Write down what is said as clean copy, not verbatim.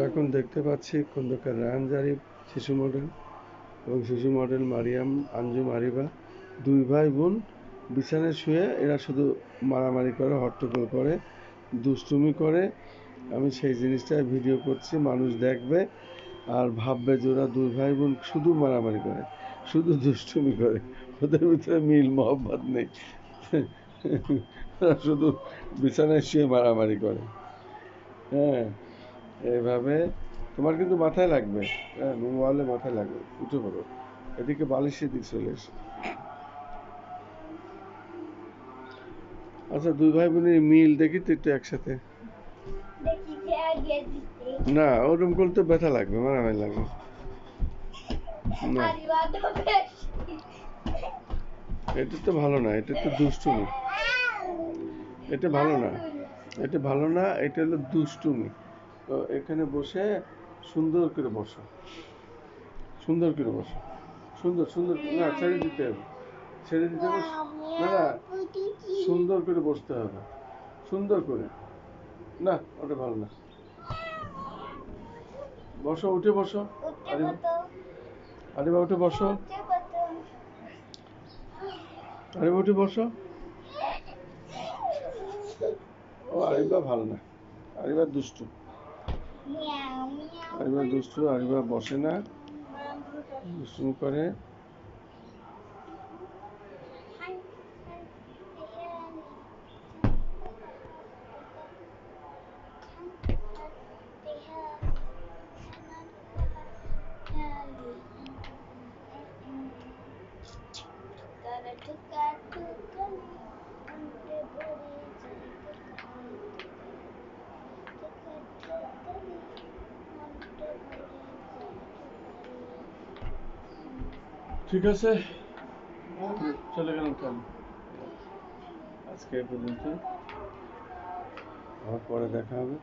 এখন দেখতে পাচ্ছি খন্দকার রায়হান জারিফ শিশু মডেল এবং শিশু মডেল মারিয়াম আঞ্জুম আরিবা, দুই ভাই বোন বিছানায় শুয়ে এরা শুধু মারামারি করে, হট্টগোল করে, দুষ্টুমি করে। আমি সেই জিনিসটাই ভিডিও করছি, মানুষ দেখবে আর ভাববে যে ওরা দুই ভাই বোন শুধু মারামারি করে, শুধু দুষ্টুমি করে, ওদের ভিতরে মিল মহব্বত নেই, শুধু বিছানায় শুয়ে মারামারি করে। হ্যাঁ, এইভাবে তোমার কিন্তু মাথায় লাগবে। হ্যাঁ, মোবাইলে মাথায় লাগবে, উঠে পড়ো, এদিকে বালিশের দিকে চলে এসে। আচ্ছা, দুই ভাই বোনের মিল দেখি তো একটু একসাথে। না, ওরকম করলে তো ব্যথা লাগবে, মারামারি লাগবে না। এটা তো ভালো না, এটা তো দুষ্টুমি, এটা ভালো না, এটা ভালো না, এটা হলো দুষ্টুমি। তো এখানে বসে সুন্দর করে বসো, সুন্দর করে বসো, সুন্দর সুন্দর, না ছেড়ে দিতে হবে, ছেড়ে দিতে হবে, না না, সুন্দর করে বসতে হবে, সুন্দর করে। না, ওটা ভালো না, বসো, উঠে বসো, আরিবা উঠে বসো, আরিবা উঠে বসো। ও আরিবা ভালো না, আরিবা দুষ্টু, আরিবা দুষ্টু, আরিবা বসে না, দুষ্টুমি করে। ঠিক আছে, চলে গেলাম তাহলে, আজকে এই পর্যন্ত, আবার পরে দেখা হবে।